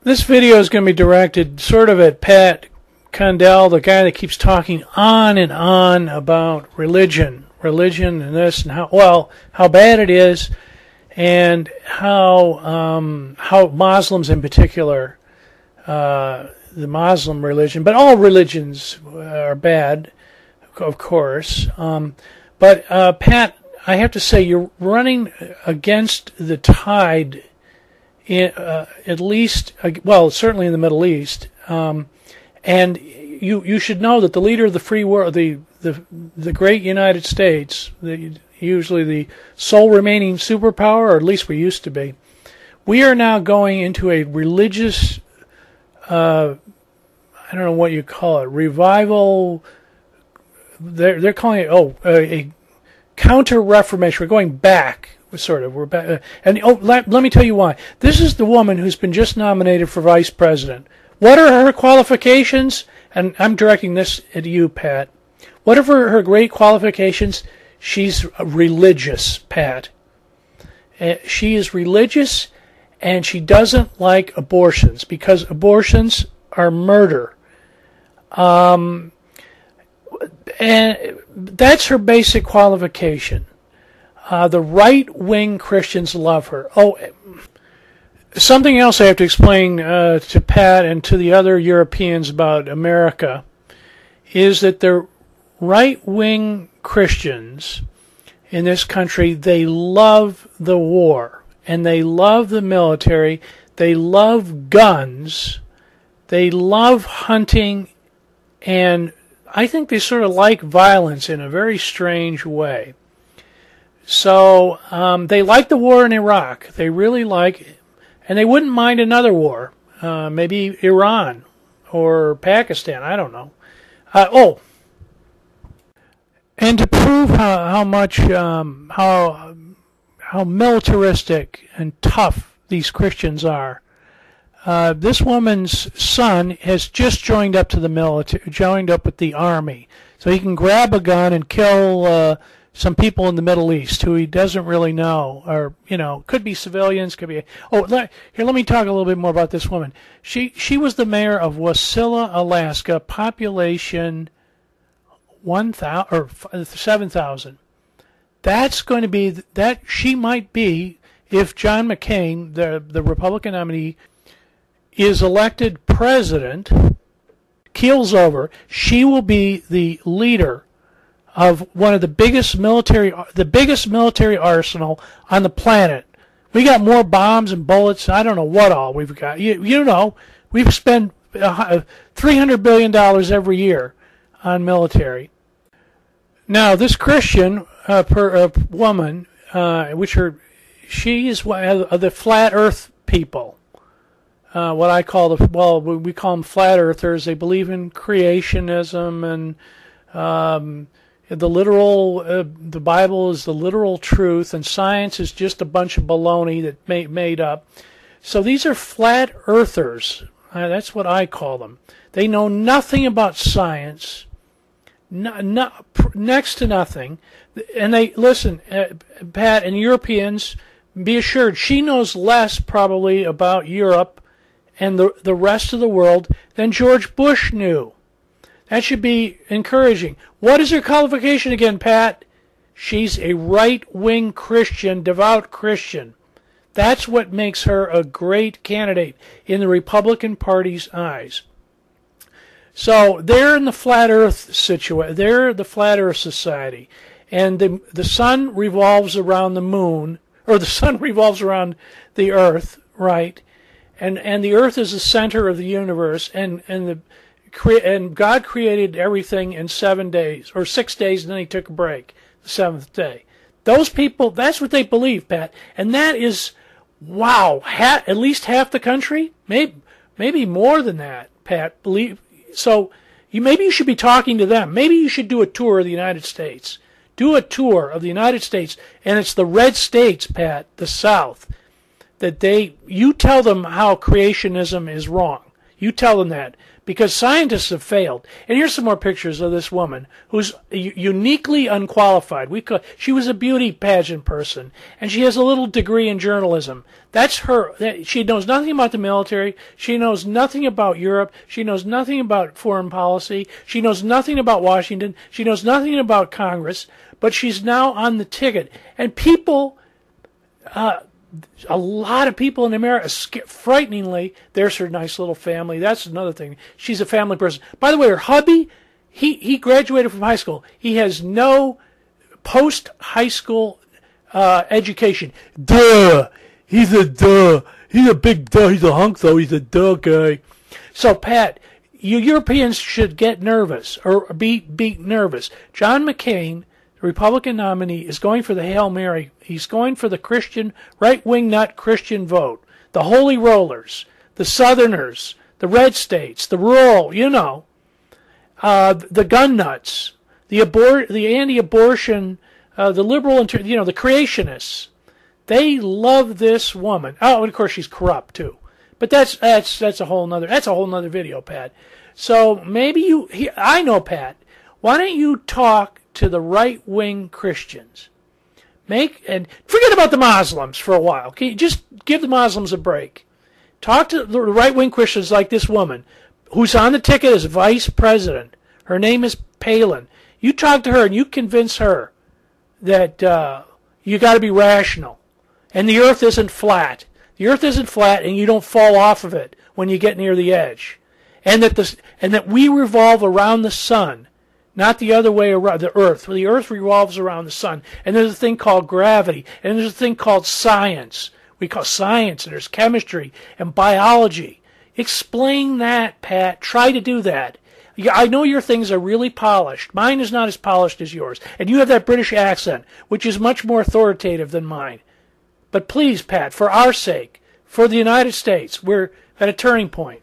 This video is going to be directed sort of at Pat Condell, the guy that keeps talking on and on about religion and this and how bad it is, and how Muslims in particular, the Muslim religion, but all religions are bad, of course. But Pat, I have to say you're running against the tide. At least, well, certainly in the Middle East, and you should know that the leader of the free world, the great United States, usually the sole remaining superpower, or at least we used to be, we are now going into a religious, I don't know what you call it, revival. They're calling it a counter-reformation. We're going back. We're back, and let me tell you why. This is the woman who's been just nominated for vice president. What are her qualifications? And I'm directing this at you, Pat. What are her great qualifications? She's religious, Pat. She is religious, and she doesn't like abortions because abortions are murder. And that's her basic qualification. The right-wing Christians love her. Oh, something else I have to explain to Pat and to the other Europeans about America is that the right-wing Christians in this country, they love the war, and they love the military, they love guns, they love hunting, and I think they sort of like violence in a very strange way. So they like the war in Iraq. They really like, and they wouldn't mind another war, maybe Iran or Pakistan. I don't know. And to prove how militaristic and tough these Christians are, this woman's son has just joined up to the military, joined up with the army, so he can grab a gun and kill some people in the Middle East who he doesn't really know, or could be civilians, could be. Let me talk a little bit more about this woman. She was the mayor of Wasilla, Alaska, population 1,000 or 7,000. That's going to be that she might be, if John McCain, the Republican nominee, is elected president, keels over, she will be the leader of one of the biggest military arsenal on the planet. We got more bombs and bullets. I don't know what all we've got. We've spent $300 billion every year on military. Now, this Christian woman, she is the flat Earth people. What I call we call them flat earthers. They believe in creationism and the Bible is the literal truth, and science is just a bunch of baloney that made up. So these are flat earthers. That's what I call them. They know nothing about science, next to nothing. And they listen, Pat, and Europeans, be assured, she knows less probably about Europe and the rest of the world than George Bush knew. That should be encouraging. What is her qualification again, Pat? She's a right-wing Christian, devout Christian. That's what makes her a great candidate in the Republican Party's eyes. So they're in the flat Earth situation. They're the flat Earth society, and the sun revolves around the moon, or the sun revolves around the Earth, right? And the Earth is the center of the universe, and God created everything in 7 days, or 6 days, and then he took a break, the seventh day. Those people, that's what they believe, Pat. And that is, wow, at least half the country? Maybe more than that, Pat. So maybe you should be talking to them. Maybe you should do a tour of the United States. Do a tour of the United States, and it's the red states, Pat, the South, that you tell them how creationism is wrong. You tell them that. because scientists have failed. And here's some more pictures of this woman who's uniquely unqualified. She was a beauty pageant person, and she has a little degree in journalism. That's her. She knows nothing about the military. She knows nothing about Europe. She knows nothing about foreign policy. She knows nothing about Washington. She knows nothing about Congress. But she's now on the ticket. And people... a lot of people in America, frighteningly, there's her nice little family. That's another thing. She's a family person. By the way, her hubby, he graduated from high school. He has no post-high school education. Duh. He's a duh. He's a big duh. He's a hunk, though. He's a duh guy. So, Pat, you Europeans should get nervous or be nervous. John McCain, the Republican nominee, is going for the Hail Mary. He's going for the Christian, right-wing nut Christian vote. The Holy Rollers, the Southerners, the red states, the rural, the gun nuts, the anti-abortion, the liberal, the creationists. They love this woman. Oh, and of course she's corrupt too. But that's a whole nother video, Pat. So maybe I know, Pat. Why don't you talk to the right-wing Christians? And forget about the Muslims for a while. Okay? Just give the Muslims a break. Talk to the right-wing Christians like this woman who's on the ticket as vice president. Her name is Palin. You talk to her and you convince her that you got to be rational. And the earth isn't flat. The earth isn't flat and you don't fall off of it when you get near the edge. And that we revolve around the sun. Not the other way around, the earth. The earth revolves around the sun. And there's a thing called gravity. And there's a thing called science. We call science, and there's chemistry and biology. Explain that, Pat. Try to do that. I know your things are really polished. Mine is not as polished as yours. And you have that British accent, which is much more authoritative than mine. But please, Pat, for our sake, for the United States, we're at a turning point.